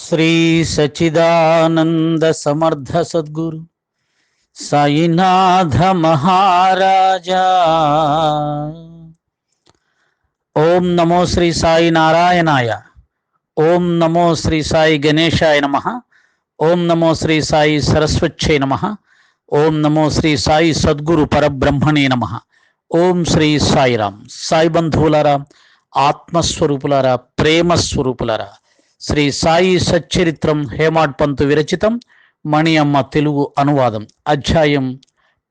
శ్రీ సచిదానంద సమర్థ సద్గురు సాయినాథ మహారాజా. ఓం నమో శ్రీ సాయి నారాయణాయ. ఓం నమో శ్రీ సాయి గణేశాయ నమః. ఓం నమో శ్రీ సాయి సరస్వత్యై నమః. ఓం నమో శ్రీ సాయి సద్గురు పరబ్రహ్మణే నమః. ఓం శ్రీ సాయిరామ్. సాయి బంధువులారా, ఆత్మస్వరూపులారా, ప్రేమస్వరూపులారా, శ్రీ సాయి సచ్చరిత్రం హేమాడ్ పంతు విరచితం, మణి అమ్మ తెలుగు అనువాదం, అధ్యాయం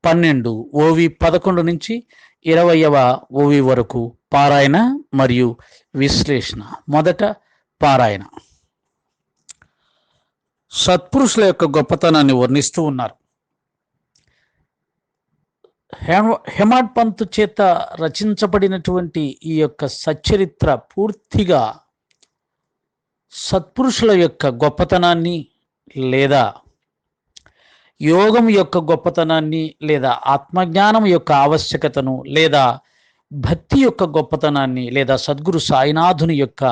12, ఓవి 11 నుంచి 20వ ఓవి వరకు పారాయణ మరియు విశ్లేషణ. మొదట పారాయణ. సత్పురుషుల యొక్క గొప్పతనాన్ని వర్ణిస్తూ ఉన్నారు. హేమాడ్ పంతు చేత రచించబడినటువంటి ఈ యొక్క సచ్చరిత్ర పూర్తిగా సత్పురుషుల యొక్క గొప్పతనాన్ని లేదా యోగం యొక్క గొప్పతనాన్ని లేదా ఆత్మజ్ఞానం యొక్క ఆవశ్యకతను లేదా భక్తి యొక్క గొప్పతనాన్ని లేదా సద్గురు సాయినాథుని యొక్క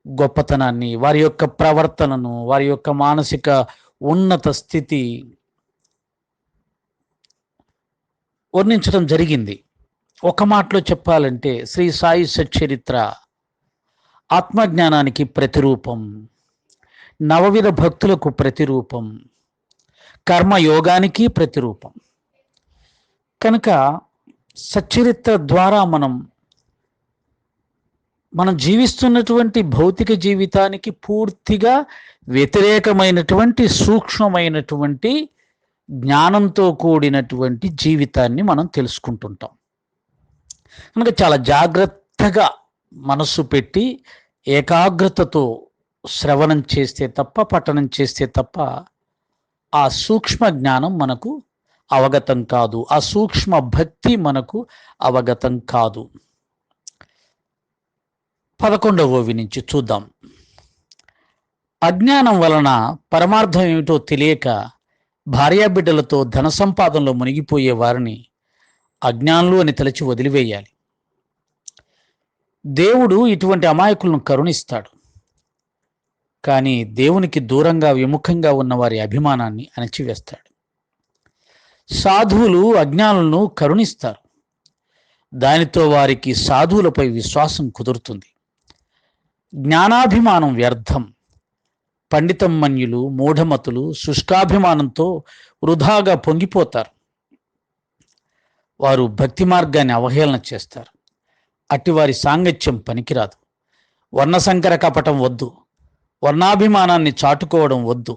గొప్పతనాన్ని, వారి యొక్క ప్రవర్తనను, వారి యొక్క మానసిక ఉన్నత స్థితి వర్ణించడం జరిగింది. ఒక మాటలో చెప్పాలంటే శ్రీ సాయి సచ్చరిత్ర ఆత్మజ్ఞానానికి ప్రతిరూపం, నవవిధ భక్తులకు ప్రతిరూపం, కర్మయోగానికి ప్రతిరూపం. కనుక సచ్చరిత్ర ద్వారా మనం జీవిస్తున్నటువంటి భౌతిక జీవితానికి పూర్తిగా వ్యతిరేకమైనటువంటి సూక్ష్మమైనటువంటి జ్ఞానంతో కూడినటువంటి జీవితాన్ని మనం తెలుసుకుంటుంటాం. కనుక చాలా జాగ్రత్తగా మనస్సు పెట్టి ఏకాగ్రతతో శ్రవణం చేస్తే తప్ప, పఠనం చేస్తే తప్ప ఆ సూక్ష్మ జ్ఞానం మనకు అవగతం కాదు, ఆ సూక్ష్మ భక్తి మనకు అవగతం కాదు. 11వ ఓవి నుంచి చూద్దాం. అజ్ఞానం వలన పరమార్థం ఏమిటో తెలియక భార్యాబిడ్డలతో ధన సంపాదనలో మునిగిపోయే వారిని అజ్ఞానులు అని తలచి వదిలివేయాలి. దేవుడు ఇటువంటి అమాయకులను కరుణిస్తాడు, కానీ దేవునికి దూరంగా విముఖంగా ఉన్న వారి అభిమానాన్ని అణచివేస్తాడు. సాధువులు అజ్ఞానులను కరుణిస్తారు, దానితో వారికి సాధువులపై విశ్వాసం కుదురుతుంది. జ్ఞానాభిమానం వ్యర్థం. పండితమ్మన్యులు, మూఢమతులు శుష్కాభిమానంతో వృధాగా పొంగిపోతారు. వారు భక్తి మార్గాన్ని అవహేళన చేస్తారు. అట్టివారి సాంగత్యం పనికిరాదు. వర్ణసంకర కపటం వద్దు, వర్ణాభిమానాన్ని చాటుకోవడం వద్దు,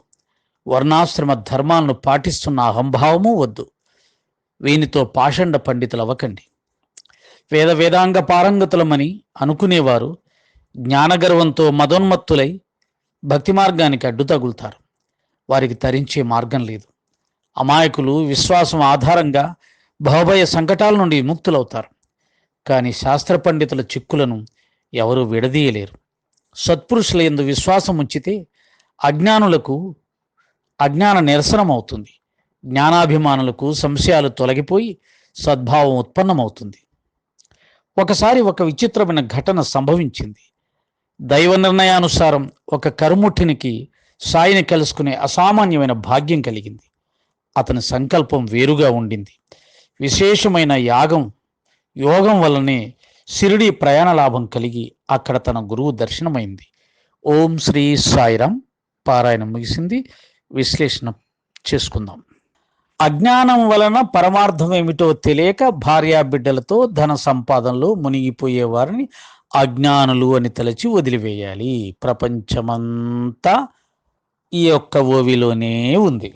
వర్ణాశ్రమ ధర్మాలను పాటిస్తున్న అహంభావము వద్దు. వీనితో పాషండ పండితులు అవ్వకండి. వేదాంగ పారంగతులమని అనుకునేవారు జ్ఞానగర్వంతో మదోన్మత్తులై భక్తి మార్గానికి అడ్డు తగులుతారు. వారికి తరించే మార్గం లేదు. అమాయకులు విశ్వాసం ఆధారంగా భవభయ సంకటాల నుండి విముక్తులవుతారు. కానీ శాస్త్ర పండితుల చిక్కులను ఎవరూ విడదీయలేరు. సత్పురుషుల యందు విశ్వాసం ఉంచితే అజ్ఞానులకు అజ్ఞాన నిరసనం అవుతుంది. జ్ఞానాభిమానులకు సంశయాలు తొలగిపోయి సద్భావం ఉత్పన్నమవుతుంది. ఒకసారి ఒక విచిత్రమైన ఘటన సంభవించింది. దైవ నిర్ణయానుసారం ఒక కరుముఠినికి సాయిని కలుసుకునే అసామాన్యమైన భాగ్యం కలిగింది. అతని సంకల్పం వేరుగా ఉండింది. విశేషమైన యోగం వల్లనే షిరిడి ప్రయాణ లాభం కలిగి అక్కడ తన గురువు దర్శనమైంది. ఓం శ్రీ సాయిరామ్. పారాయణం ముగిసింది. విశ్లేషణ చేసుకుందాం. అజ్ఞానం వలన పరమార్థం ఏమిటో తెలియక భార్యాబిడ్డలతో ధన సంపాదనలో మునిగిపోయే వారిని అజ్ఞానులు అని తలచి వదిలివేయాలి. ప్రపంచమంతా ఈ యొక్క ఓవిలోనే ఉంది.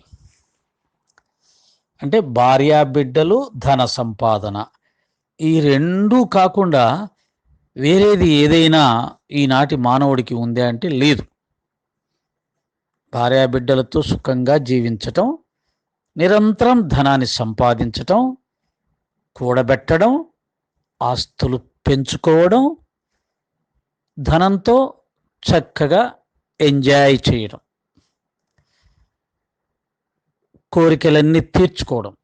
అంటే భార్యాబిడ్డలు, ధన సంపాదన, ఈ రెండూ కాకుండా వేరేది ఏదైనా ఈనాటి మానవుడికి ఉందే అంటే లేదు. భార్యాబిడ్డలతో సుఖంగా జీవించటం, నిరంతరం ధనాన్ని సంపాదించటం, కూడబెట్టడం, ఆస్తులు పెంచుకోవడం, ధనంతో చక్కగా ఎంజాయ్ చేయడం, కోరికలన్నీ తీర్చుకోవడం,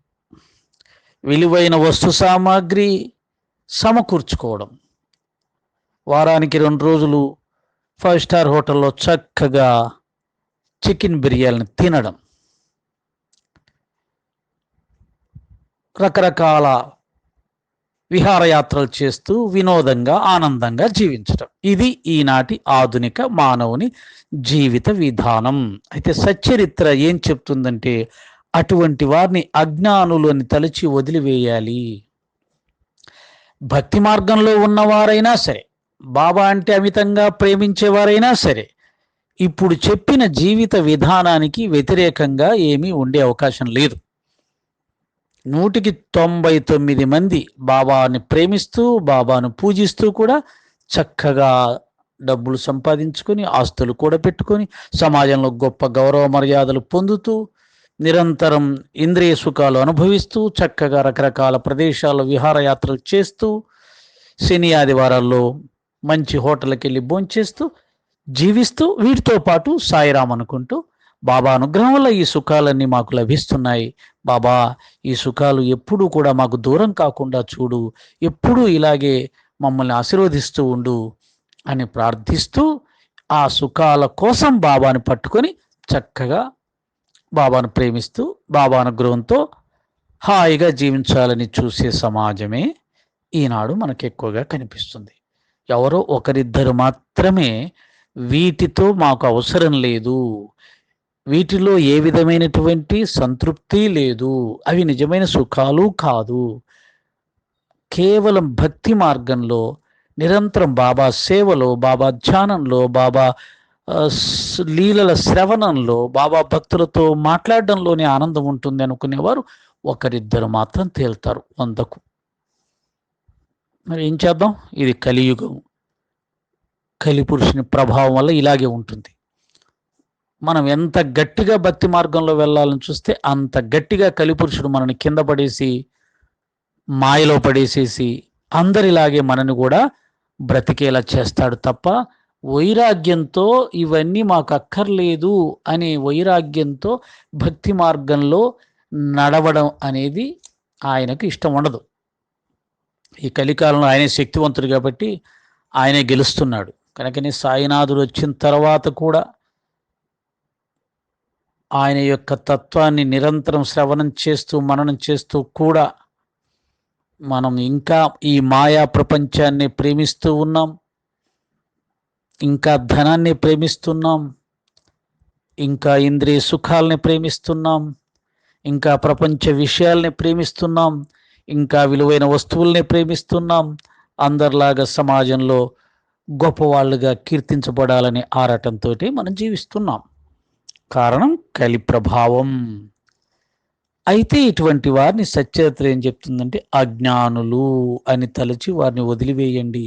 విలువైన వస్తు సామాగ్రి సమకూర్చుకోవడం, వారానికి 2 రోజులు 5 స్టార్ హోటల్లో చక్కగా చికెన్ బిర్యానీని తినడం, రకరకాల విహారయాత్రలు చేస్తూ వినోదంగా ఆనందంగా జీవించడం. ఇది ఈనాటి ఆధునిక మానవుని జీవిత విధానం. అయితే సచ్చరిత్ర ఏం చెప్తుందంటే అటువంటి వారిని అజ్ఞానులు అని తలచి వదిలివేయాలి. భక్తి మార్గంలో ఉన్నవారైనా సరే, బాబా అంటే అమితంగా ప్రేమించేవారైనా సరే, ఇప్పుడు చెప్పిన జీవిత విధానానికి వ్యతిరేకంగా ఏమీ ఉండే అవకాశం లేదు. 99 మంది బాబాని ప్రేమిస్తూ బాబాను పూజిస్తూ కూడా చక్కగా డబ్బులు సంపాదించుకొని, ఆస్తులు కూడా పెట్టుకొని, సమాజంలో గొప్ప గౌరవ మర్యాదలు పొందుతూ, నిరంతరం ఇంద్రియ సుఖాలు అనుభవిస్తూ, చక్కగా రకరకాల ప్రదేశాల్లో విహారయాత్రలు చేస్తూ, శని ఆదివారాల్లో మంచి హోటల్కి వెళ్ళి భోంచేస్తూ జీవిస్తూ, వీటితో పాటు సాయిరాం అనుకుంటూ, బాబా అనుగ్రహం వల్ల ఈ సుఖాలన్నీ మాకు లభిస్తున్నాయి, బాబా ఈ సుఖాలు ఎప్పుడూ కూడా మాకు దూరం కాకుండా చూడు, ఎప్పుడూ ఇలాగే మమ్మల్ని ఆశీర్వదిస్తూ ఉండు అని ప్రార్థిస్తూ, ఆ సుఖాల కోసం బాబాను పట్టుకొని చక్కగా బాబాను ప్రేమిస్తూ బాబా అనుగ్రహంతో హాయిగా జీవించాలని చూసే సమాజమే ఈనాడు మనకు ఎక్కువగా కనిపిస్తుంది. ఎవరో ఒకరిద్దరు మాత్రమే వీటితో మాకు అవసరం లేదు, వీటిలో ఏ విధమైనటువంటి సంతృప్తి లేదు, అవి నిజమైన సుఖాలు కాదు, కేవలం భక్తి మార్గంలో నిరంతరం బాబా సేవలో, బాబా ధ్యానంలో, బాబా లీలల శ్రవణంలో, బాబా భక్తులతో మాట్లాడడంలోనే ఆనందం ఉంటుంది అనుకునేవారు ఒకరిద్దరు మాత్రం తేల్తారు 100కు. మరి ఏం చేద్దాం, ఇది కలియుగం, కలిపురుషుని ప్రభావం వల్ల ఇలాగే ఉంటుంది. మనం ఎంత గట్టిగా భక్తి మార్గంలో వెళ్ళాలని చూస్తే అంత గట్టిగా కలిపురుషుడు మనని కింద పడేసి మాయలో పడేసేసి అందరిలాగే మనని కూడా బ్రతికేలా చేస్తాడు తప్ప, వైరాగ్యంతో ఇవన్నీ మాకు అక్కర్లేదు అనే వైరాగ్యంతో భక్తి మార్గంలో నడవడం అనేది ఆయనకు ఇష్టం ఉండదు. ఈ కలికాలంలో ఆయనే శక్తివంతుడు కాబట్టి ఆయనే గెలుస్తున్నాడు. కనుకనే సాయినాథుడు వచ్చిన తర్వాత కూడా ఆయన యొక్క తత్వాన్ని నిరంతరం శ్రవణం చేస్తూ మననం చేస్తూ కూడా మనం ఇంకా ఈ మాయా ప్రపంచాన్ని ప్రేమిస్తూ ఉన్నాం, ఇంకా ధనాన్ని ప్రేమిస్తున్నాం, ఇంకా ఇంద్రియ సుఖాలని ప్రేమిస్తున్నాం, ఇంకా ప్రపంచ విషయాల్ని ప్రేమిస్తున్నాం, ఇంకా విలువైన వస్తువుల్ని ప్రేమిస్తున్నాం, అందరిలాగా సమాజంలో గొప్పవాళ్ళుగా కీర్తించబడాలని ఆరాటంతో మనం జీవిస్తున్నాం. కారణం కలి ప్రభావం. అయితే ఇటువంటి వారిని సచ్చరిత్ర ఏం చెప్తుందంటే అజ్ఞానులు అని తలచి వారిని వదిలివేయండి.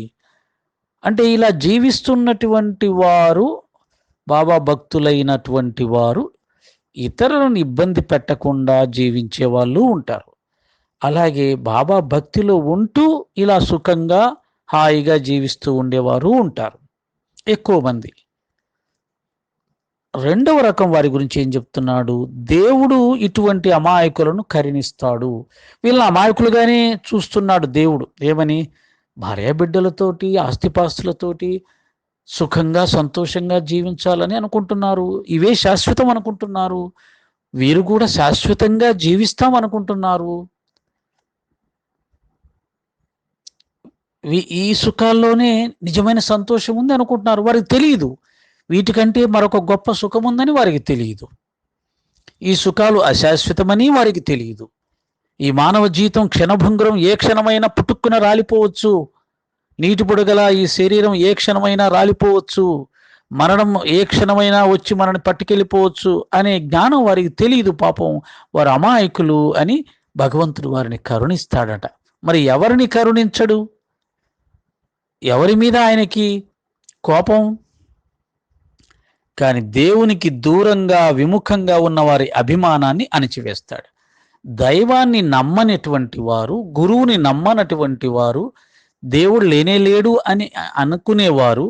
అంటే ఇలా జీవిస్తున్నటువంటి వారు, బాబా భక్తులైనటువంటి వారు ఇతరులను ఇబ్బంది పెట్టకుండా జీవించే వాళ్ళు ఉంటారు. అలాగే బాబా భక్తిలో ఉంటూ ఇలా సుఖంగా హాయిగా జీవిస్తూ ఉండేవారు ఉంటారు ఎక్కువ మంది. రెండవ రకం వారి గురించి ఏం చెప్తున్నాడు, దేవుడు ఇటువంటి అమాయకులను కరుణిస్తాడు. వీళ్ళని అమాయకులుగానే చూస్తున్నాడు దేవుడు. ఏమని, భార్యాబిడ్డలతోటి ఆస్తిపాస్తులతోటి సుఖంగా సంతోషంగా జీవించాలని అనుకుంటున్నారు, ఇవే శాశ్వతం అనుకుంటున్నారు, వీరు కూడా శాశ్వతంగా జీవిస్తాం అనుకుంటున్నారు. ఈ సుఖాల్లోనే నిజమైన సంతోషం ఉంది అనుకుంటున్నారు. వారికి తెలియదు వీటికంటే మరొక గొప్ప సుఖం ఉందని వారికి తెలియదు. ఈ సుఖాలు అశాశ్వతమని వారికి తెలియదు. ఈ మానవ జీవితం క్షణభంగురం, ఏ క్షణమైనా పుట్టుక్కున రాలిపోవచ్చు. నీటి పొడగల ఈ శరీరం ఏ క్షణమైనా రాలిపోవచ్చు, మరణం ఏ క్షణమైనా వచ్చి మనల్ని పట్టుకెళ్ళిపోవచ్చు అనే జ్ఞానం వారికి తెలియదు. పాపం వారు అమాయకులు అని భగవంతుడు వారిని కరుణిస్తాడట. మరి ఎవరిని కరుణించడు? ఎవరి మీద ఆయనకి కోపం? కానీ దేవునికి దూరంగా విముఖంగా ఉన్న వారి అభిమానాన్ని అణిచివేస్తాడు. దైవాన్ని నమ్మనటువంటి వారు, గురువుని నమ్మనటువంటి వారు, దేవుడు లేనే లేడు అని అనుకునేవారు,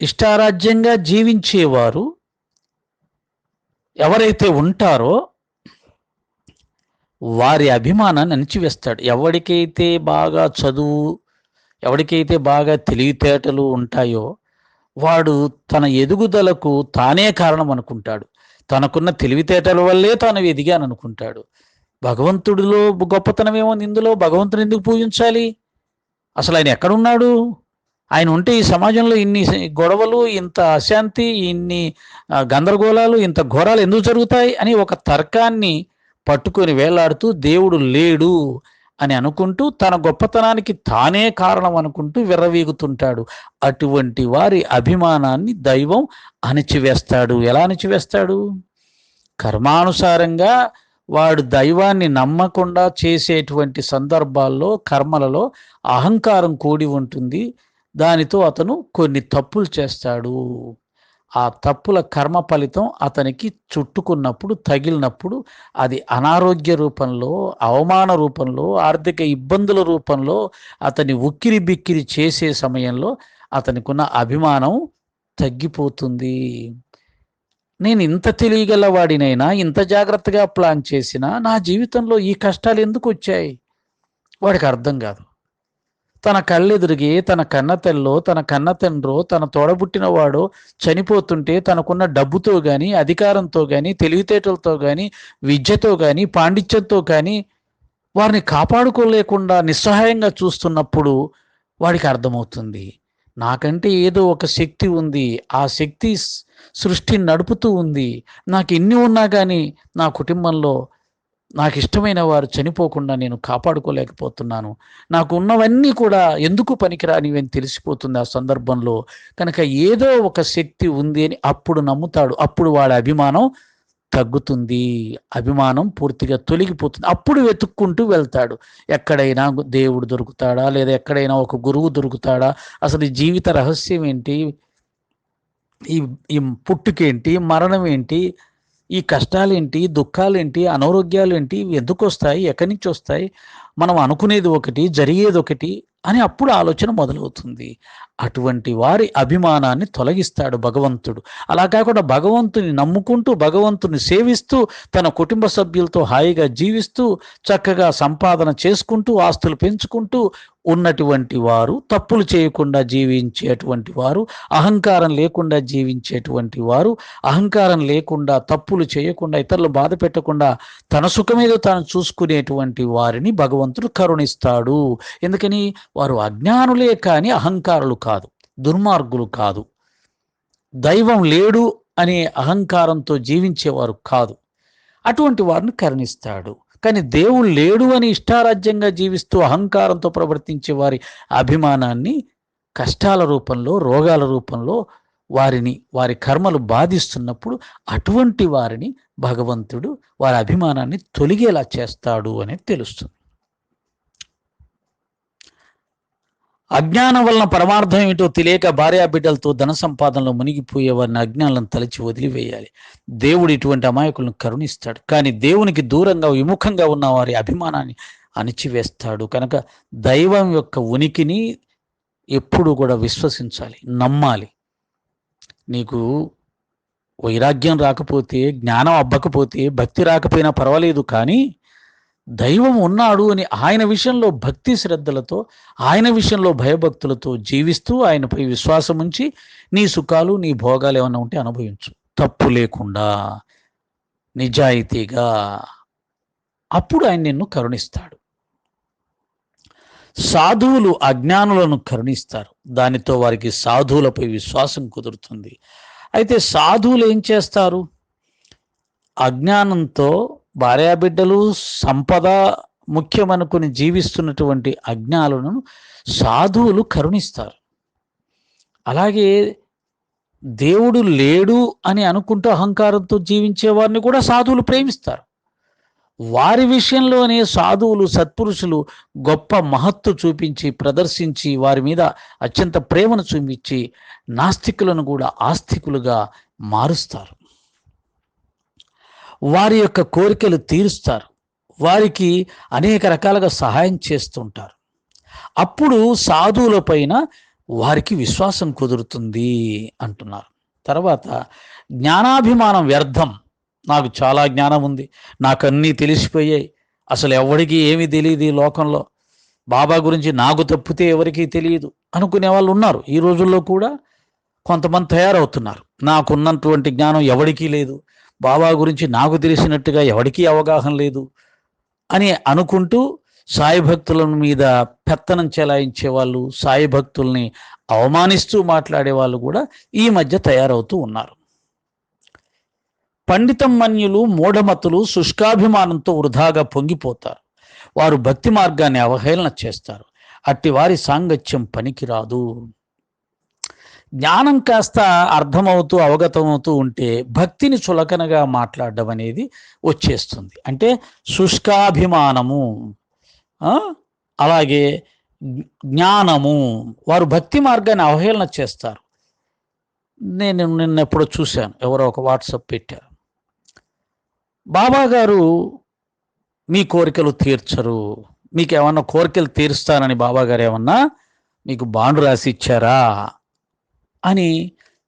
ఇష్టారాజ్యంగా జీవించేవారు ఎవరైతే ఉంటారో వారి అభిమానాన్ని అణిచివేస్తాడు. ఎవరికైతే బాగా చదువు, ఎవరికైతే బాగా తెలివితేటలు ఉంటాయో వాడు తన ఎదుగుదలకు తానే కారణం అనుకుంటాడు. తనకున్న తెలివితేటల వల్లే తాను ఎదిగాననుకుంటాడు. భగవంతుడిలో గొప్పతనం ఏముంది? ఇందులో భగవంతుని ఎందుకు పూజించాలి? అసలు ఆయన ఎక్కడున్నాడు? ఆయన ఉంటే ఈ సమాజంలో ఇన్ని గొడవలు, ఇంత అశాంతి, ఇన్ని గందరగోళాలు, ఇంత ఘోరాలు ఎందుకు జరుగుతాయి అని ఒక తర్కాన్ని పట్టుకొని వేలాడుతూ దేవుడు లేడు అని అనుకుంటూ తన గొప్పతనానికి తానే కారణం అనుకుంటూ విర్రవీగుతుంటాడు. అటువంటి వారి అభిమానాన్ని దైవం అణిచివేస్తాడు. ఎలా అణిచివేస్తాడు? కర్మానుసారంగా వాడు దైవాన్ని నమ్మకుండా చేసేటువంటి సందర్భాల్లో, కర్మలలో అహంకారం కూడి ఉంటుంది. దానితో అతను కొన్ని తప్పులు చేస్తాడు. ఆ తప్పుల కర్మ ఫలితం అతనికి చుట్టుకున్నప్పుడు, తగిలినప్పుడు అది అనారోగ్య రూపంలో, అవమాన రూపంలో, ఆర్థిక ఇబ్బందుల రూపంలో అతని ఉక్కిరి బిక్కిరి చేసే సమయంలో అతనికున్న అభిమానం తగ్గిపోతుంది. నేను ఇంత తెలియగల వాడినైనా, ఇంత జాగ్రత్తగా ప్లాన్ చేసినా నా జీవితంలో ఈ కష్టాలు ఎందుకు వచ్చాయి? వాడికి అర్థం కాదు. తన కళ్ళెదురిగి తన కన్నతల్లో, తన కన్నతండ్రో, తన తోడబుట్టిన వాడో చనిపోతుంటే తనకున్న డబ్బుతో కానీ, అధికారంతో కానీ, తెలివితేటలతో కానీ, విద్యతో కానీ, పాండిత్యంతో కానీ వారిని కాపాడుకోలేకుండా నిస్సహాయంగా చూస్తున్నప్పుడు వాడికి అర్థమవుతుంది, నాకంటే ఏదో ఒక శక్తి ఉంది, ఆ శక్తి సృష్టిని నడుపుతూ ఉంది. నాకు ఎన్ని ఉన్నా కానీ నా కుటుంబంలో నాకు ఇష్టమైన వారు చనిపోకుండా నేను కాపాడుకోలేకపోతున్నాను. నాకు ఉన్నవన్నీ కూడా ఎందుకు పనికిరానివి అని తెలిసిపోతుంది ఆ సందర్భంలో. కనుక ఏదో ఒక శక్తి ఉంది అని అప్పుడు నమ్ముతాడు. అప్పుడు వాడి అభిమానం తగ్గుతుంది, అభిమానం పూర్తిగా తొలగిపోతుంది. అప్పుడు వెతుక్కుంటూ వెళ్తాడు. ఎక్కడైనా దేవుడు దొరుకుతాడా, లేదా ఎక్కడైనా ఒక గురువు దొరుకుతాడా, అసలు ఈ జీవిత రహస్యం ఏంటి, ఈ ఈ పుట్టుకేంటి, మరణం ఏంటి, ఈ కష్టాలేంటి, దుఃఖాలేంటి, అనారోగ్యాలు ఏంటి, ఎందుకు వస్తాయి, ఎక్కడి నుంచి వస్తాయి, మనం అనుకునేది ఒకటి, జరిగేది ఒకటి అని అప్పుడు ఆలోచన మొదలవుతుంది. అటువంటి వారి అభిమానాన్ని తొలగిస్తాడు భగవంతుడు. అలా కాకుండా భగవంతుని నమ్ముకుంటూ, భగవంతుని సేవిస్తూ, తన కుటుంబ సభ్యులతో హాయిగా జీవిస్తూ, చక్కగా సంపాదన చేసుకుంటూ, ఆస్తులు పెంచుకుంటూ ఉన్నటువంటి వారు, తప్పులు చేయకుండా జీవించేటువంటి వారు, అహంకారం లేకుండా జీవించేటువంటి వారు, అహంకారం లేకుండా, తప్పులు చేయకుండా, ఇతరులు బాధ పెట్టకుండా తన సుఖమేదో తాను చూసుకునేటువంటి వారిని భగవంతుడు కరుణిస్తాడు. ఎందుకని? వారు అజ్ఞానులే కానీ అహంకారులు కాదు, దుర్మార్గులు కాదు, దైవం లేడు అనే అహంకారంతో జీవించేవారు కాదు. అటువంటి వారిని కరుణిస్తాడు. కానీ దేవుడు లేడు అని ఇష్టారాజ్యంగా జీవిస్తూ అహంకారంతో ప్రవర్తించే వారి అభిమానాన్ని కష్టాల రూపంలో, రోగాల రూపంలో వారి కర్మలు బాధిస్తున్నప్పుడు అటువంటి వారిని భగవంతుడు వారి అభిమానాన్ని తొలగేలా చేస్తాడు అనేది తెలుస్తుంది. అజ్ఞానం వలన పరమార్థం ఏమిటో తెలియక భార్యాబిడ్డలతో ధన సంపాదనలో మునిగిపోయే వారిని అజ్ఞానం తలచి వదిలివేయాలి. దేవుడు ఇటువంటి అమాయకులను కరుణిస్తాడు. కానీ దేవునికి దూరంగా, విముఖంగా ఉన్న వారి అభిమానాన్ని అణిచివేస్తాడు. కనుక దైవం యొక్క ఉనికిని ఎప్పుడు కూడా విశ్వసించాలి, నమ్మాలి. నీకు వైరాగ్యం రాకపోతే, జ్ఞానం అబ్బకపోతే, భక్తి రాకపోయినా పర్వాలేదు, కానీ దైవం ఉన్నాడు అని ఆయన విషయంలో భక్తి శ్రద్ధలతో, ఆయన విషయంలో భయభక్తులతో జీవిస్తూ ఆయనపై విశ్వాసం ఉంచి నీ సుఖాలు, నీ భోగాలు ఏమన్నా ఉంటే అనుభవించు, తప్పు లేకుండా, నిజాయితీగా. అప్పుడు ఆయన నిన్ను కరుణిస్తాడు. సాధువులు అజ్ఞానులను కరుణిస్తారు. దానితో వారికి సాధువులపై విశ్వాసం కుదురుతుంది. అయితే సాధువులు ఏం చేస్తారు? అజ్ఞానంతో భార్యాబిడ్డలు, సంపద ముఖ్యమనుకుని జీవిస్తున్నటువంటి అజ్ఞానులను సాధువులు కరుణిస్తారు. అలాగే దేవుడు లేడు అని అనుకుంటూ అహంకారంతో జీవించే వారిని కూడా సాధువులు ప్రేమిస్తారు. వారి విషయంలోనే సాధువులు, సత్పురుషులు గొప్ప మహత్తు చూపించి, ప్రదర్శించి, వారి మీద అత్యంత ప్రేమను చూపించి నాస్తికులను కూడా ఆస్తికులుగా మారుస్తారు. వారి యొక్క కోరికలు తీరుస్తారు. వారికి అనేక రకాలుగా సహాయం చేస్తుంటారు. అప్పుడు సాధువుల పైన వారికి విశ్వాసం కుదురుతుంది అంటున్నారు. తర్వాత జ్ఞానాభిమానం వ్యర్థం. నాకు చాలా జ్ఞానం ఉంది, నాకు అన్నీ తెలిసిపోయాయి, అసలు ఎవరికి ఏమీ తెలియదు ఈ లోకంలో, బాబా గురించి నాకు తప్పితే ఎవరికీ తెలియదు అనుకునే వాళ్ళు ఉన్నారు ఈ రోజుల్లో కూడా. కొంతమంది తయారవుతున్నారు. నాకున్నటువంటి జ్ఞానం ఎవడికీ లేదు, బాబా గురించి నాకు తెలిసినట్టుగా ఎవడికీ అవగాహన లేదు అని అనుకుంటూ సాయి భక్తుల మీద పెత్తనం చెలాయించే వాళ్ళు, సాయి భక్తుల్ని అవమానిస్తూ మాట్లాడే వాళ్ళు కూడా ఈ మధ్య తయారవుతూ ఉన్నారు. పండితమన్యులు, మూఢమతులు శుష్కాభిమానంతో వృధాగా పొంగిపోతారు. వారు భక్తి మార్గాన్ని అవహేళన చేస్తారు. అట్టి వారి సాంగత్యం పనికిరాదు. జ్ఞానం కాస్త అర్థమవుతూ అవగతమవుతూ ఉంటే భక్తిని చులకనగా మాట్లాడడం అనేది వచ్చేస్తుంది. అంటే శుష్కాభిమానము, అలాగే జ్ఞానము, వారు భక్తి మార్గాన్ని అవహేళన చేస్తారు. నేను నిన్న ఎప్పుడో చూశాను, ఎవరో ఒక వాట్సాప్ పెట్టారు, బాబా గారు మీ కోరికలు తీర్చరు, మీకు ఏమన్నా కోరికలు తీరుస్తానని బాబా గారు ఏమన్నా మీకు బాండు రాసి ఇచ్చారా అని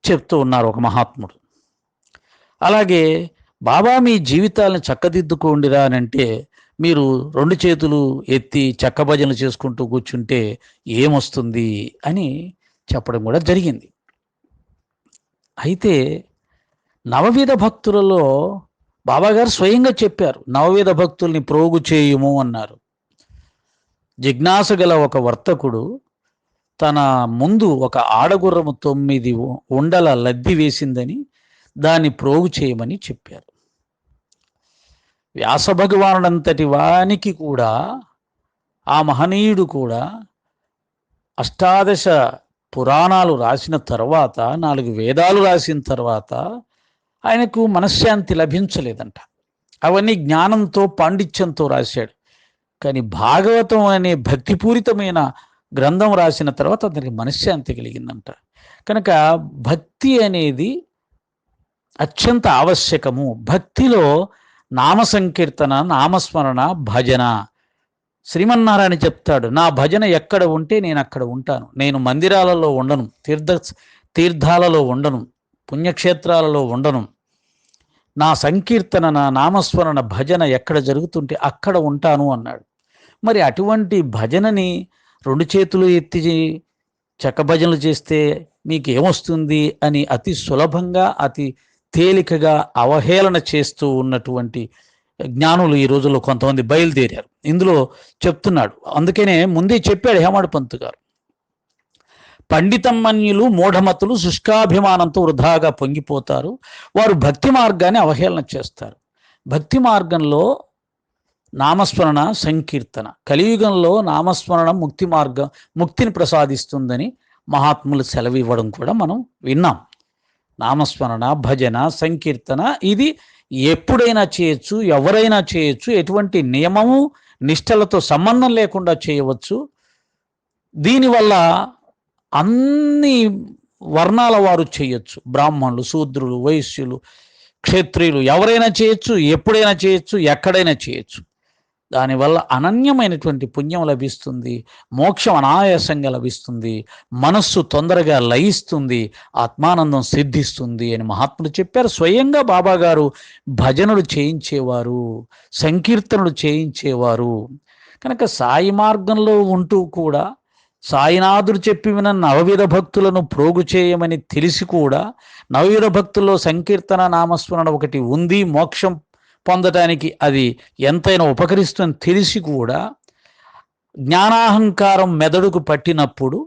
చెప్తూ ఉన్నారు ఒక మహాత్ముడు. అలాగే బాబా మీ జీవితాలను చక్కదిద్దుకోండిరా అని అంటే మీరు 2 చేతులు ఎత్తి చెక్క భజనలు చేసుకుంటూ కూర్చుంటే ఏమొస్తుంది అని చెప్పడం కూడా జరిగింది. అయితే నవవిధ భక్తులలో బాబాగారు స్వయంగా చెప్పారు, నవవిధ భక్తుల్ని ప్రోగు చేయుము అన్నారు. జిజ్ఞాస గల ఒక వర్తకుడు తన ముందు ఒక ఆడగుర్రము 9 ఉండల లద్ది వేసిందని దాన్ని ప్రోగు చేయమని చెప్పారు. వ్యాస భగవానుడంతటి వానికి కూడా, ఆ మహనీయుడు కూడా అష్టాదశ పురాణాలు రాసిన తర్వాత, 4 వేదాలు రాసిన తర్వాత ఆయనకు మనశ్శాంతి లభించలేదంట. అవన్నీ జ్ఞానంతో పాండిత్యంతో రాశాడు. కానీ భాగవతం అనే భక్తిపూరితమైన గ్రంథం రాసిన తర్వాత అతనికి మనశ్శాంతి కలిగిందంట. కనుక భక్తి అనేది అత్యంత ఆవశ్యకము. భక్తిలో నామ సంకీర్తన, నామస్మరణ, భజన. శ్రీమన్నారాయణ చెప్తాడు, నా భజన ఎక్కడ ఉంటే నేను అక్కడ ఉంటాను. నేను మందిరాలలో ఉండను, తీర్థాలలో ఉండను, పుణ్యక్షేత్రాలలో ఉండను. నా సంకీర్తన, నా నామస్మరణ, భజన ఎక్కడ జరుగుతుంటే అక్కడ ఉంటాను అన్నాడు. మరి అటువంటి భజనని 2 చేతులు ఎత్తి చెక్క భజనలు చేస్తే మీకు ఏమొస్తుంది అని అతి సులభంగా, అతి తేలికగా అవహేళన చేస్తూ ఉన్నటువంటి జ్ఞానులు ఈ రోజుల్లో కొంతమంది బయలుదేరారు. ఇందులో చెప్తున్నాడు, అందుకనే ముందే చెప్పాడు హేమాడ్ పంత్ గారు, పండితమన్యులు, మూఢమతులు శుష్కాభిమానంతో వృధాగా పొంగిపోతారు. వారు భక్తి మార్గాన్ని అవహేళన చేస్తారు. భక్తి మార్గంలో నామస్మరణ, సంకీర్తన, కలియుగంలో నామస్మరణ ముక్తిని ప్రసాదిస్తుందని మహాత్ములు సెలవు ఇవ్వడం కూడా మనం విన్నాం. నామస్మరణ, భజన, సంకీర్తన ఇది ఎప్పుడైనా చేయొచ్చు, ఎవరైనా చేయొచ్చు, ఎటువంటి నియమము నిష్టలతో సంబంధం లేకుండా చేయవచ్చు. దీనివల్ల అన్ని వర్ణాల వారు చేయొచ్చు, బ్రాహ్మణులు, శూద్రులు, వైశ్యులు, క్షత్రియులు, ఎవరైనా చేయొచ్చు, ఎప్పుడైనా చేయొచ్చు, ఎక్కడైనా చేయొచ్చు. దానివల్ల అనన్యమైనటువంటి పుణ్యం లభిస్తుంది, మోక్షం అనాయాసంగా లభిస్తుంది, మనస్సు తొందరగా లయిస్తుంది, ఆత్మానందం సిద్ధిస్తుంది అని మహాత్ములు చెప్పారు. స్వయంగా బాబా గారు భజనలు చేయించేవారు, సంకీర్తనలు చేయించేవారు. కనుక సాయి మార్గంలో ఉంటూ కూడా సాయినాథుడు చెప్పి విన నవవిధ భక్తులను ప్రోగు చేయమని తెలిసి కూడా నవవిధ భక్తుల్లో సంకీర్తన, నామస్మరణ ఒకటి ఉంది, మోక్షం పొందటానికి అది ఎంతైనా ఉపకరిస్తుందని తెలిసి కూడా జ్ఞానాహంకారం మెదడుకు పట్టినప్పుడు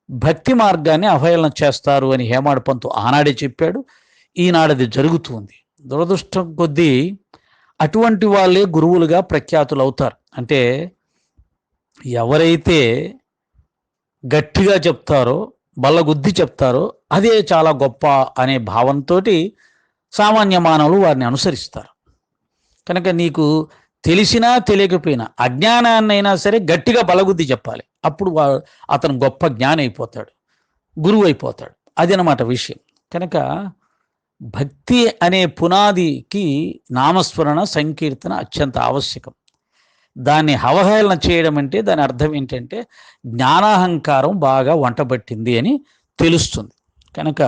భక్తి మార్గాన్ని అవహేళన చేస్తారు అని హేమాడ్ పంత్ ఆనాడే చెప్పాడు. ఈనాడది జరుగుతుంది. దురదృష్టం కొద్దీ అటువంటి వాళ్ళే గురువులుగా ప్రఖ్యాతులు అవుతారు. అంటే ఎవరైతే గట్టిగా చెప్తారో, బల్లగుద్ది చెప్తారో అదే చాలా గొప్ప అనే భావంతో సామాన్య మానవులు వారిని అనుసరిస్తారు. కనుక నీకు తెలిసినా తెలియకపోయినా అజ్ఞానాన్నైనా సరే గట్టిగా బలగుద్ది చెప్పాలి. అప్పుడు అతను గొప్ప జ్ఞాని అయిపోతాడు, గురువు అయిపోతాడు. అది అన్నమాట విషయం. కనుక భక్తి అనే పునాదికి నామస్మరణ, సంకీర్తన అత్యంత ఆవశ్యకం. దాన్ని అవహేళన చేయడం అంటే దాని అర్థం ఏంటంటే జ్ఞానాహంకారం బాగా వంటబట్టింది అని తెలుస్తుంది. కనుక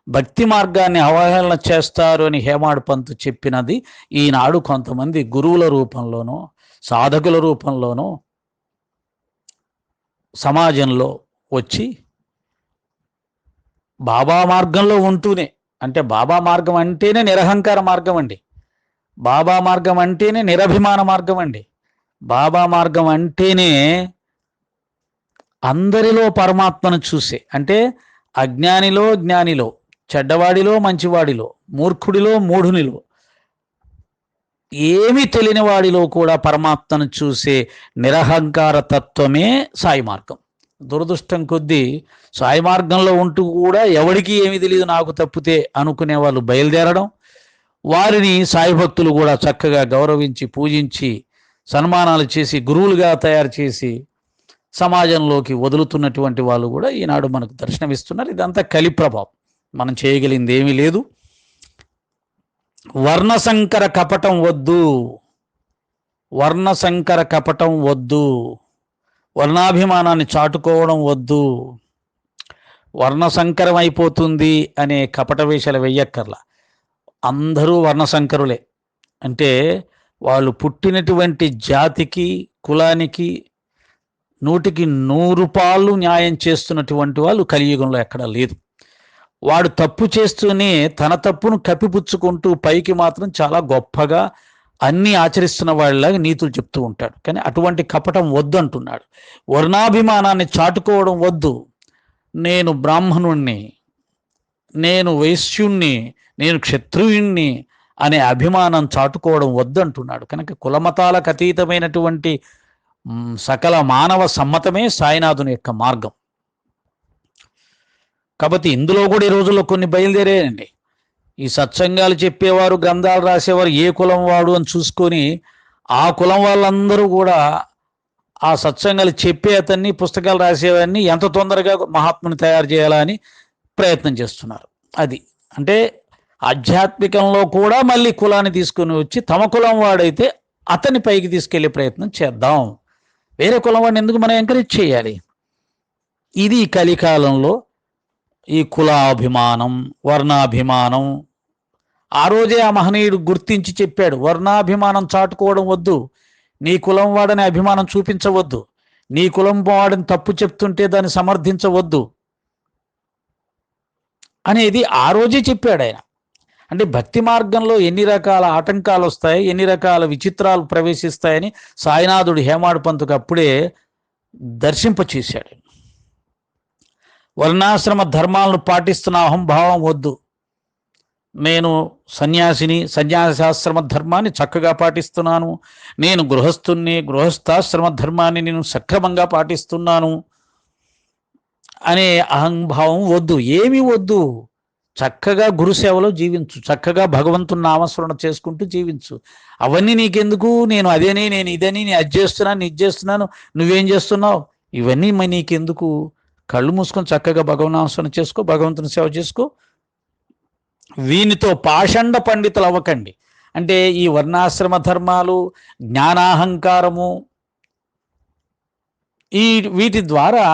భక్తి మార్గాన్ని అవహేళన చేస్తారు అని హేమాడ్ పంత్ చెప్పినది ఈనాడు కొంతమంది గురువుల రూపంలోనో, సాధకుల రూపంలోనో సమాజంలో వచ్చి బాబా మార్గంలో ఉంటూనే, అంటే బాబా మార్గం అంటేనే నిరహంకార మార్గం అండి. బాబా మార్గం అంటేనే నిరభిమాన మార్గం అండి. బాబా మార్గం అంటేనే అందరిలో పరమాత్మను చూసే, అంటే అజ్ఞానిలో జ్ఞానిలో, చెడ్డవాడిలో మంచివాడిలో, మూర్ఖుడిలో మూఢునిలో, ఏమీ తెలియని వాడిలో కూడా పరమాత్మను చూసే నిరహంకార తత్వమే సాయి మార్గం. దురదృష్టం కొద్దీ సాయి మార్గంలో ఉంటూ కూడా ఎవడికి ఏమీ తెలియదు నాకు తప్పితే అనుకునే వాళ్ళు బయలుదేరడం, వారిని సాయి భక్తులు కూడా చక్కగా గౌరవించి పూజించి సన్మానాలు చేసి గురువులుగా తయారు చేసి సమాజంలోకి వదులుతున్నటువంటి వాళ్ళు కూడా ఈనాడు మనకు దర్శనమిస్తున్నారు. ఇదంతా కలి ప్రభావం, మనం చేయగలిగింది ఏమీ లేదు. వర్ణసంకర కపటం వద్దు, వర్ణసంకర కపటం వద్దు, వర్ణాభిమానాన్ని చాటుకోవడం వద్దు. వర్ణసంకరం అయిపోతుంది అనే కపట వేషాలు వెయ్యక్కర్లా. అందరూ వర్ణసంకరులే, అంటే వాళ్ళు పుట్టినటువంటి జాతికి కులానికి 100కి 100 పాళ్ళు న్యాయం చేస్తున్నటువంటి వాళ్ళు కలియుగంలో ఎక్కడా లేదు. వాడు తప్పు చేస్తూనే తన తప్పును కప్పిపుచ్చుకుంటూ పైకి మాత్రం చాలా గొప్పగా అన్నీ ఆచరిస్తున్న వాళ్ళలాగా నీతులు చెప్తూ ఉంటాడు. కానీ అటువంటి కపటం వద్దు అంటున్నాడు. వర్ణాభిమానాన్ని చాటుకోవడం వద్దు. నేను బ్రాహ్మణుణ్ణి, నేను వైశ్యుణ్ణి, నేను క్షత్రియుణ్ణి అనే అభిమానం చాటుకోవడం వద్దు అంటున్నాడు. కనుక కులమతాలకు అతీతమైనటువంటి సకల మానవ సమ్మతమే సాయినాథుని యొక్క మార్గం. కాబట్టి ఇందులో కూడా ఈ రోజుల్లో కొన్ని బయలుదేరాయండి. ఈ సత్సంగాలు చెప్పేవారు, గ్రంథాలు రాసేవారు ఏ కులం వాడు అని చూసుకొని ఆ కులం వాళ్ళందరూ కూడా ఆ సత్సంగాలు చెప్పే అతన్ని, పుస్తకాలు రాసేవాడిని ఎంత తొందరగా మహాత్ముని తయారు చేయాలా అని ప్రయత్నం చేస్తున్నారు. అది అంటే ఆధ్యాత్మికంలో కూడా మళ్ళీ కులాన్ని తీసుకొని వచ్చి తమ కులం వాడైతే అతన్ని పైకి తీసుకెళ్లే ప్రయత్నం చేద్దాం. వేరే కులం వాడిని ఎందుకు మనం ఎంకరేజ్ చేయాలి? ఇది కలికాలంలో ఈ కులాభిమానం, వర్ణాభిమానం. ఆ రోజే ఆ మహనీయుడు గుర్తించి చెప్పాడు, వర్ణాభిమానం చాటుకోవడం వద్దు, నీ కులం వాడని అభిమానం చూపించవద్దు, నీ కులం వాడిని తప్పు చెప్తుంటే దాన్ని సమర్థించవద్దు అనేది ఆ రోజే చెప్పాడు ఆయన. అంటే భక్తి మార్గంలో ఎన్ని రకాల ఆటంకాలు వస్తాయి, ఎన్ని రకాల విచిత్రాలు ప్రవేశిస్తాయని సాయినాథుడు హేమాడు పంతుకు అప్పుడే దర్శింపచేశాడు. వర్ణాశ్రమ ధర్మాలను పాటిస్తున్న అహంభావం వద్దు. నేను సన్యాసిని, సన్యాసాశ్రమ ధర్మాన్ని చక్కగా పాటిస్తున్నాను, నేను గృహస్థుణ్ణి, గృహస్థాశ్రమ ధర్మాన్ని నేను సక్రమంగా పాటిస్తున్నాను అనే అహంభావం వద్దు. ఏమీ వద్దు. చక్కగా గురుసేవలో జీవించు, చక్కగా భగవంతుని నామస్మరణ చేసుకుంటూ జీవించు. అవన్నీ నీకెందుకు, నేను అదేని, నేను ఇదని, నేను అది చేస్తున్నాను, ఇది చేస్తున్నాను, నువ్వేం చేస్తున్నావు, ఇవన్నీ నీకెందుకు? కళ్ళు మూసుకొని చక్కగా భగవన్నామస్మరణ చేసుకో, భగవంతుని సేవ చేసుకో. వీనితో పాషండ పండితులు అవ్వకండి. అంటే ఈ వర్ణాశ్రమ ధర్మాలు, జ్ఞానాహంకారము, వీటి ద్వారా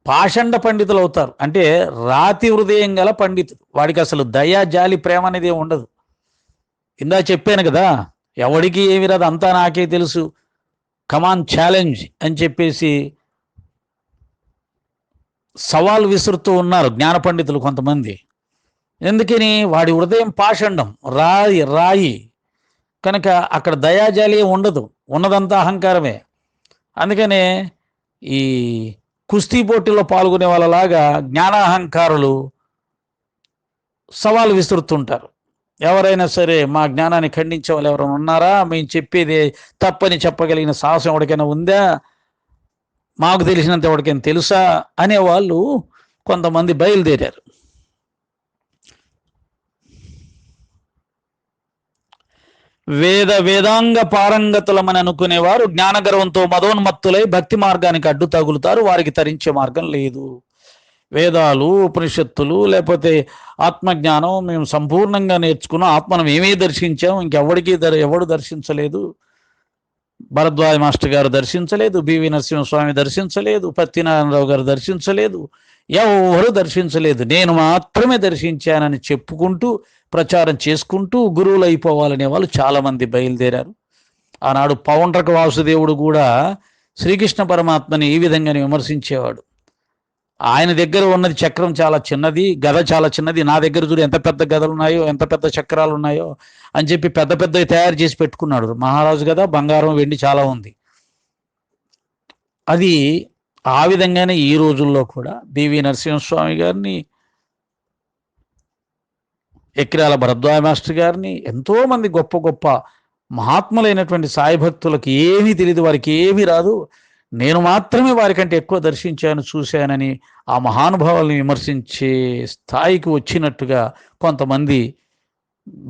పాషండ పండితులు అవుతారు. అంటే రాతి హృదయం గల పండితుడు, వాడికి అసలు దయా జాలి ప్రేమ అనేది ఉండదు. ఇందా చెప్పాను కదా, ఎవడికి ఏమి రాదు, అంతా నాకే తెలుసు, కమాన్ ఛాలెంజ్ అని చెప్పేసి సవాల్ విసురుతూ ఉన్నారు జ్ఞాన పండితులు కొంతమంది. ఎందుకని? వాడి హృదయం పాషండం, రాయి కనుక అక్కడ దయాజాలి ఉండదు, ఉన్నదంతా అహంకారమే. అందుకనే ఈ కుస్తీ పోటీలో పాల్గొనే వాళ్ళలాగా జ్ఞానాహంకారులు సవాలు విసురుతుంటారు. ఎవరైనా సరే మా జ్ఞానాన్ని ఖండించే వాళ్ళు ఎవరైనా ఉన్నారా, మేము చెప్పేది తప్పని చెప్పగలిగిన సాహసం ఎవరికైనా ఉందా, మాకు తెలిసినంత ఎవరికైనా తెలుసా అనేవాళ్ళు కొంతమంది బయలుదేరారు. వేదాంగ పారంగతులమని అనుకునేవారు జ్ఞానగర్వంతో మదోన్మత్తులై భక్తి మార్గానికి అడ్డు తగులుతారు. వారికి తరించే మార్గం లేదు. వేదాలు, ఉపనిషత్తులు, లేకపోతే ఆత్మజ్ఞానం మేము సంపూర్ణంగా నేర్చుకున్నాం, ఆత్మను మేమే దర్శించాం, ఇంకెవడికి ఎవడు దర్శించలేదు. భరద్వాజ మాస్టర్ గారు దర్శించలేదు, బివి నరసింహస్వామి దర్శించలేదు, పత్తినారాయణరావు గారు దర్శించలేదు, ఎవరు దర్శించలేదు, నేను మాత్రమే దర్శించానని చెప్పుకుంటూ ప్రచారం చేసుకుంటూ గురువులు అయిపోవాలనే వాళ్ళు చాలామంది బయలుదేరారు. ఆనాడు పౌండ్రక వాసుదేవుడు కూడా శ్రీకృష్ణ పరమాత్మని ఈ విధంగానే విమర్శించేవాడు. ఆయన దగ్గర ఉన్నది చక్రం చాలా చిన్నది, గద చాలా చిన్నది, నా దగ్గర చూడు ఎంత పెద్ద గదలు ఉన్నాయో, ఎంత పెద్ద చక్రాలు ఉన్నాయో అని చెప్పి పెద్ద పెద్దవి తయారు చేసి పెట్టుకున్నాడు. మహారాజు కదా, బంగారం వెండి చాలా ఉంది. అది ఆ విధంగానే ఈ రోజుల్లో కూడా బివి నరసింహస్వామి గారిని, ఎక్కిరాల భరద్వాజ మాస్టర్ గారిని, ఎంతోమంది గొప్ప గొప్ప మహాత్ములైనటువంటి సాయి భక్తులకు ఏమీ తెలియదు, వారికి ఏమీ రాదు, నేను మాత్రమే వారికంటే ఎక్కువ దర్శించాను, చూశానని ఆ మహానుభావుల్ని విమర్శించే స్థాయికి వచ్చినట్టుగా కొంతమంది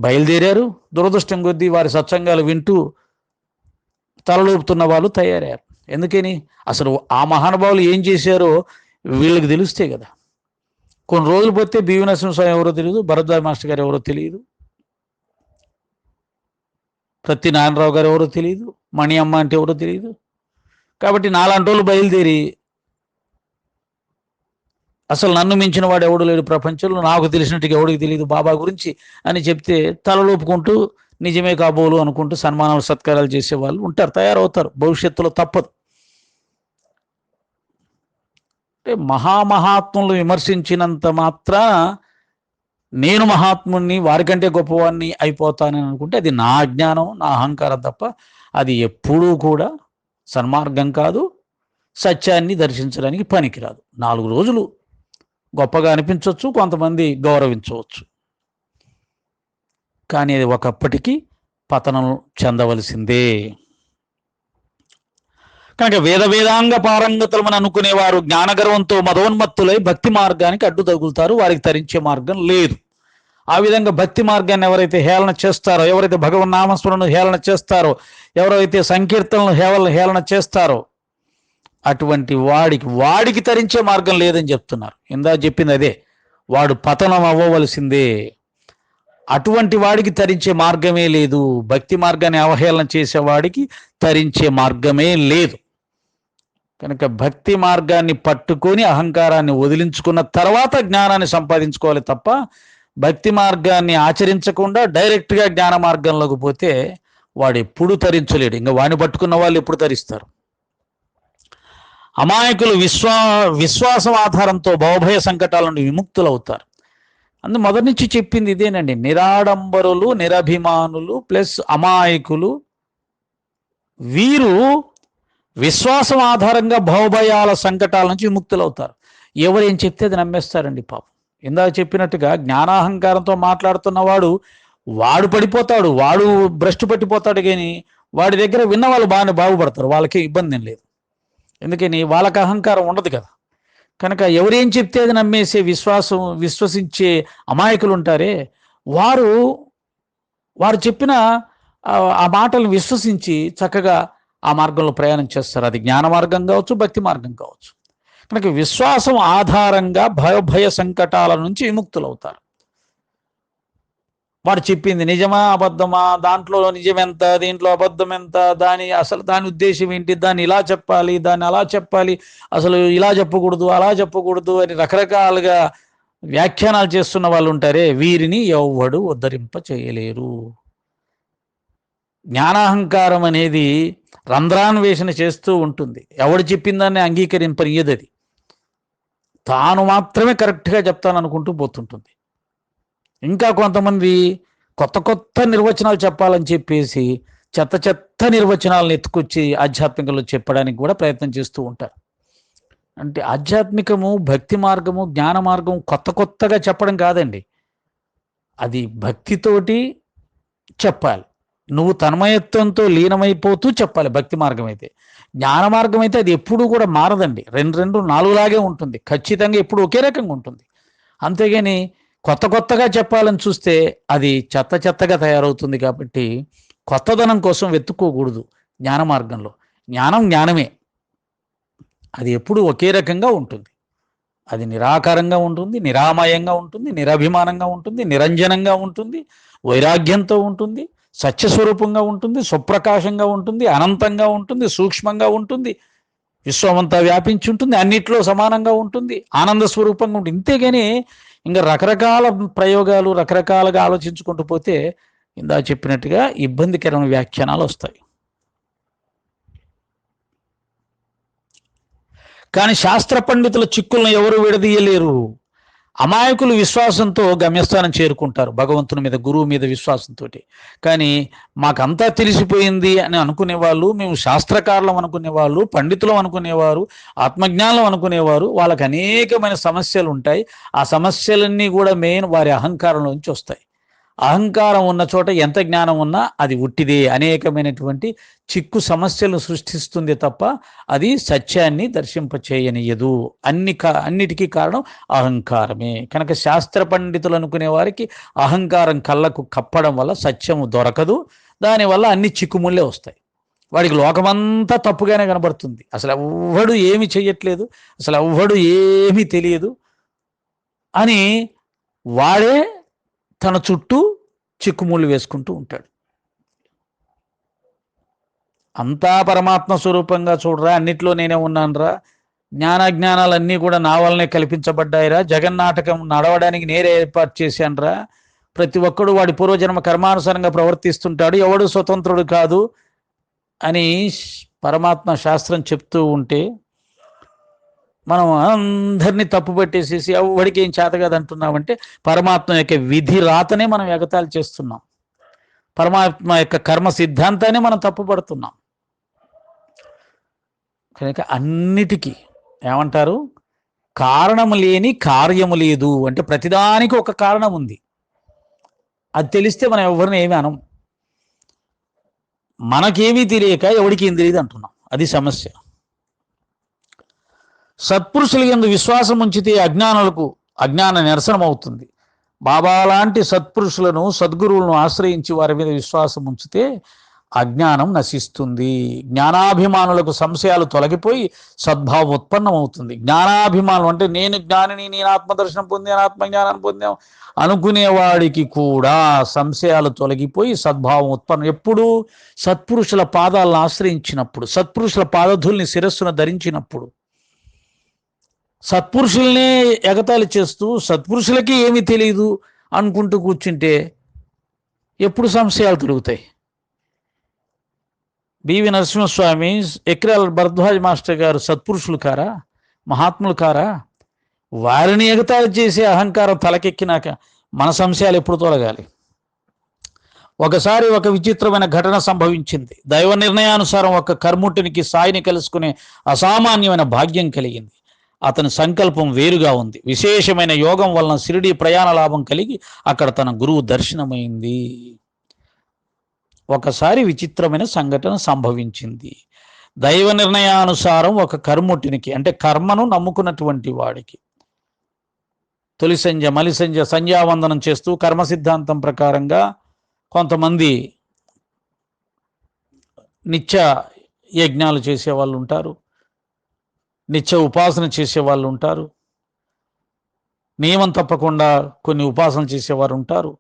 బయలుదేరారు. దురదృష్టం కొద్దీ వారి సత్సంగాలు వింటూ తలలోపుతున్న వాళ్ళు తయారయ్యారు. ఎందుకని? అసలు ఆ మహానుభావులు ఏం చేశారో వీళ్ళకి తెలిస్తే కదా. కొన్ని రోజులు పోతే బివి నరసింహస్వామి ఎవరో తెలియదు, భరద్వాజ మాస్టర్ గారు ఎవరో తెలియదు, ప్రతి నారాయణరావు గారు ఎవరో తెలియదు, మణి అమ్మ అంటే ఎవరో తెలియదు. కాబట్టి నాలాంటి వాళ్ళు బయలుదేరి అసలు నన్ను మించిన వాడు ఎవడు లేడు ప్రపంచంలో, నాకు తెలిసినట్టుగా ఎవడికి తెలియదు బాబా గురించి అని చెప్తే తలలోపుకుంటూ నిజమే కాబోలు అనుకుంటూ సన్మానాలు సత్కారాలు చేసే వాళ్ళు ఉంటారు, తయారవుతారు, భవిష్యత్తులో తప్పదు. అంటే మహామహాత్ములు విమర్శించినంత మాత్రాన నేను మహాత్ముడిని, వారికంటే గొప్పవాడిని అయిపోతానని అనుకుంటే అది నా అజ్ఞానం, నా అహంకారం తప్ప అది ఎప్పుడూ కూడా సన్మార్గం కాదు, సత్యాన్ని దర్శించడానికి పనికిరాదు. 4 రోజులు గొప్పగా అనిపించవచ్చు, కొంతమంది గౌరవించవచ్చు, కానీ అది ఒకప్పటికి పతనం చెందవలసిందే. కనుక వేదాంగ పారంగతులమని అనుకునేవారు జ్ఞానగర్వంతో మదోన్మత్తులై భక్తి మార్గానికి అడ్డు తగులుతారు, వారికి తరించే మార్గం లేదు. ఆ విధంగా భక్తి మార్గాన్ని ఎవరైతే హేళన చేస్తారో, ఎవరైతే భగవన్నామస్మరణను హేళన చేస్తారో, ఎవరైతే సంకీర్తనలు హేళన చేస్తారో అటువంటి వాడికి తరించే మార్గం లేదని చెప్తున్నారు. ఇందా చెప్పింది అదే, వాడు పతనం అవ్వవలసిందే, అటువంటి వాడికి తరించే మార్గమే లేదు. భక్తి మార్గాన్ని అవహేళన చేసేవాడికి తరించే మార్గమే లేదు. కనుక భక్తి మార్గాన్ని పట్టుకొని అహంకారాన్ని వదిలించుకున్న తర్వాత జ్ఞానాన్ని సంపాదించుకోవాలి తప్ప భక్తి మార్గాన్ని ఆచరించకుండా డైరెక్ట్గా జ్ఞాన మార్గంలోకి పోతే వాడు ఎప్పుడు తరించలేడు. ఇంకా వాడిని పట్టుకున్న వాళ్ళు ఎప్పుడు తరిస్తారు? అమాయకులు విశ్వాసం ఆధారంతో భవభయ సంకటాల నుండి విముక్తులవుతారు. అందు మొదటి నుంచి చెప్పింది ఇదేనండి. నిరాడంబరులు, నిరభిమానులు ప్లస్ అమాయకులు, వీరు విశ్వాసం ఆధారంగా భవభయాల సంకటాల నుంచి విముక్తులవుతారు. ఎవరేం చెప్తే అది నమ్మేస్తారండి పాపం. ఇందాక చెప్పినట్టుగా జ్ఞానాహంకారంతో మాట్లాడుతున్నవాడు వాడు పడిపోతాడు, వాడు భ్రష్టు పట్టిపోతాడు, కానీ వాడి దగ్గర విన్న వాళ్ళు బాగుపడతారు, వాళ్ళకి ఇబ్బంది ఏం లేదు. ఎందుకని? వాళ్ళకి అహంకారం ఉండదు కదా. కనుక ఎవరేం చెప్తే అది నమ్మేసే విశ్వసించే అమాయకులు ఉంటారే, వారు చెప్పిన ఆ మాటలను విశ్వసించి చక్కగా ఆ మార్గంలో ప్రయాణం చేస్తారు. అది జ్ఞాన మార్గం కావచ్చు, భక్తి మార్గం కావచ్చు. కనుక విశ్వాసం ఆధారంగా భయ సంకటాల నుంచి విముక్తులవుతారు. వాడు చెప్పింది నిజమా అబద్ధమా, దాంట్లో నిజమెంత, దీంట్లో అబద్ధం ఎంత, దాని ఉద్దేశం ఏంటి, దాన్ని ఇలా చెప్పాలి, దాన్ని అలా చెప్పాలి, అసలు ఇలా చెప్పకూడదు, అలా చెప్పకూడదు అని రకరకాలుగా వ్యాఖ్యానాలు చేస్తున్న వాళ్ళు ఉంటారే, వీరిని ఎవ్వడు ఉద్ధరింప చేయలేరు. జ్ఞానాహంకారం అనేది రంధ్రాన్వేషణ చేస్తూ ఉంటుంది. ఎవడు చెప్పిన దాన్ని అంగీకరింపనియదు. అది తాను మాత్రమే కరెక్ట్గా చెప్తాననుకుంటూ పోతుంటుంది. ఇంకా కొంతమంది కొత్త నిర్వచనాలు చెప్పాలని చెప్పేసి చెత్త నిర్వచనాలను ఎత్తుకొచ్చి ఆధ్యాత్మికంలో చెప్పడానికి కూడా ప్రయత్నం చేస్తూ ఉంటారు. అంటే ఆధ్యాత్మికము, భక్తి మార్గము, జ్ఞాన మార్గం కొత్తగా చెప్పడం కాదండి. అది భక్తితోటి చెప్పాలి, నువ్వు తన్మయత్వంతో లీనమైపోతూ చెప్పాలి. భక్తి మార్గం అయితే. జ్ఞాన మార్గం అయితే అది ఎప్పుడూ కూడా మారదండి, 2 లాగే ఉంటుంది, ఖచ్చితంగా ఎప్పుడు ఒకే రకంగా ఉంటుంది. అంతేగాని కొత్తగా చెప్పాలని చూస్తే అది చెత్తగా తయారవుతుంది. కాబట్టి కొత్తదనం కోసం వెతుక్కోకూడదు జ్ఞాన మార్గంలో. జ్ఞానమే, అది ఎప్పుడు ఒకే రకంగా ఉంటుంది. అది నిరాకారంగా ఉంటుంది, నిరామయంగా ఉంటుంది, నిరభిమానంగా ఉంటుంది, నిరంజనంగా ఉంటుంది, వైరాగ్యంతో ఉంటుంది, సత్యస్వరూపంగా ఉంటుంది, స్వప్రకాశంగా ఉంటుంది, అనంతంగా ఉంటుంది, సూక్ష్మంగా ఉంటుంది, విశ్వమంతా వ్యాపించి ఉంటుంది, అన్నిట్లో సమానంగా ఉంటుంది, ఆనంద స్వరూపంగా ఉంటుంది. ఇంతేగాని ఇంకా రకరకాల ప్రయోగాలు రకరకాలుగా ఆలోచించుకుంటూ పోతే ఇందా చెప్పినట్టుగా ఇబ్బందికరమైన వ్యాఖ్యానాలు వస్తాయి. కానీ శాస్త్ర పండితుల చిక్కులను ఎవరు విడదీయలేరు. అమాయకులు విశ్వాసంతో గమ్యస్థానం చేరుకుంటారు, భగవంతుని మీద, గురువు మీద విశ్వాసంతో. కానీ మాకంతా తెలిసిపోయింది అని అనుకునేవాళ్ళు, మేము శాస్త్రకారులం అనుకునేవాళ్ళు, పండితులం అనుకునేవారు, ఆత్మజ్ఞానం అనుకునేవారు, వాళ్ళకి అనేకమైన సమస్యలు ఉంటాయి. ఆ సమస్యలన్నీ కూడా మెయిన్ వారి అహంకారంలోంచి వస్తాయి. అహంకారం ఉన్న చోట ఎంత జ్ఞానం ఉన్నా అది ఉట్టిదే, అనేకమైనటువంటి చిక్కు సమస్యలను సృష్టిస్తుంది తప్ప అది సత్యాన్ని దర్శింపచేయనియదు. అన్నిటికీ కారణం అహంకారమే. కనుక శాస్త్ర పండితులు అనుకునే వారికి అహంకారం కళ్ళకు కప్పడం వల్ల సత్యము దొరకదు, దానివల్ల అన్ని చిక్కుముళ్ళే వస్తాయి. వాడికి లోకమంతా తప్పుగానే కనబడుతుంది, అసలు ఎవ్వడు ఏమి చెయ్యట్లేదు, అసలు ఎవ్వడు ఏమీ తెలియదు అని వాడే తన చుట్టూ చిక్కుముళ్ళు వేసుకుంటూ ఉంటాడు. అంతా పరమాత్మ స్వరూపంగా చూడరా, అన్నిట్లో నేనే ఉన్నానురా, జ్ఞానాజ్ఞానాలన్నీ కూడా నా వల్లనే కల్పించబడ్డాయిరా, జగన్నాటకం నడవడానికి నేనే ఏర్పాటు చేశానురా, ప్రతి ఒక్కడు వాడి పూర్వజన్మ కర్మానుసారంగా ప్రవర్తిస్తుంటాడు, ఎవడు స్వతంత్రుడు కాదు అని పరమాత్మ శాస్త్రం చెప్తూ ఉంటే మనం అందరినీ తప్పు పట్టేసేసి ఎవడికి ఏం చేత కాదు అంటున్నామంటే పరమాత్మ యొక్క విధి రాతనే మనం ఎగతాళి చేస్తున్నాం, పరమాత్మ యొక్క కర్మ సిద్ధాంతాన్ని మనం తప్పుపడుతున్నాం. కనుక అన్నిటికీ ఏమంటారు, కారణము లేని కార్యము లేదు అంటే ప్రతిదానికి ఒక కారణం ఉంది. అది తెలిస్తే మనం ఎవరిని ఏమి అనం, మనకేమీ తెలియక ఎవడికి ఏం తెలియదు అంటున్నాం, అది సమస్య. సత్పురుషుల యందు విశ్వాసం ఉంచితే అజ్ఞానులకు అజ్ఞాన నిరసనం అవుతుంది. బాబా లాంటి సత్పురుషులను, సద్గురువులను ఆశ్రయించి వారి మీద విశ్వాసం ఉంచితే అజ్ఞానం నశిస్తుంది. జ్ఞానాభిమానులకు సంశయాలు తొలగిపోయి సద్భావం ఉత్పన్నమవుతుంది. జ్ఞానాభిమానం అంటే నేను జ్ఞానిని, నేను ఆత్మదర్శనం పొందాను, ఆత్మజ్ఞానాన్ని పొందాం అనుకునేవాడికి కూడా సంశయాలు తొలగిపోయి సద్భావం ఉత్పన్నం. ఎప్పుడు? సత్పురుషుల పాదాలను ఆశ్రయించినప్పుడు, సత్పురుషుల పాదధుల్ని శిరస్సును ధరించినప్పుడు. సత్పురుషుల్నే ఎగతాళి చేస్తూ సత్పురుషులకి ఏమీ తెలియదు అనుకుంటూ కూర్చుంటే ఎప్పుడు సంశయాలు తిరుగుతాయి. బివి నరసింహస్వామి, ఎక్రాల భరద్వాజ్ మాస్టర్ గారు సత్పురుషులు కారా, మహాత్ములు కారా? వారిని ఎగతాళి చేసే అహంకారం తలకెక్కినాక మన సంశయాలు ఎప్పుడు తొలగాలి? ఒకసారి ఒక విచిత్రమైన ఘటన సంభవించింది. దైవ నిర్ణయానుసారం ఒక కర్ముటినికి సాయిని కలుసుకునే అసామాన్యమైన భాగ్యం కలిగింది. అతని సంకల్పం వేరుగా ఉంది. విశేషమైన యోగం వలన షిరిడి ప్రయాణ లాభం కలిగి అక్కడ తన గురువు దర్శనమైంది. ఒకసారి విచిత్రమైన సంఘటన సంభవించింది. దైవ నిర్ణయానుసారం ఒక కర్ముటినికి అంటే కర్మను నమ్ముకున్నటువంటి వాడికి తొలి సంధ్య, మలి సంధ్య, సంధ్యావందనం చేస్తూ కర్మ సిద్ధాంతం ప్రకారంగా కొంతమంది నిత్య యజ్ఞాలు చేసేవాళ్ళు ఉంటారు, నిత్య ఉపాసన చేసేవాళ్ళు ఉంటారు, నియమం తప్పకుండా కొన్ని ఉపాసనలు చేసేవారు ఉంటారు.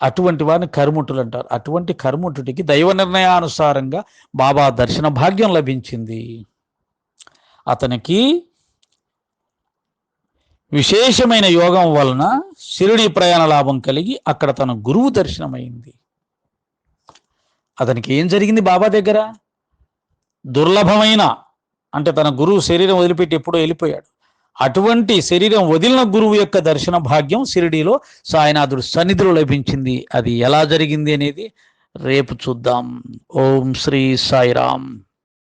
అటువంటి వారిని కర్ముటులు అంటారు. అటువంటి కర్ముటుడికి దైవ నిర్ణయానుసారంగా బాబా దర్శన భాగ్యం లభించింది. అతనికి విశేషమైన యోగం వలన షిరిడి ప్రయాణ లాభం కలిగి అక్కడ తన గురువు దర్శనమైంది. అతనికి ఏం జరిగింది? బాబా దగ్గర దుర్లభమైన అంటే తన గురువు శరీరం వదిలిపెట్టి ఎప్పుడో వెళ్ళిపోయాడు. అటువంటి శరీరం వదిలిన గురువు యొక్క దర్శన భాగ్యం షిరిడీలో సాయినాథుడు సన్నిధిలో లభించింది. అది ఎలా జరిగింది అనేది రేపు చూద్దాం. ఓం శ్రీ సాయిరామ్.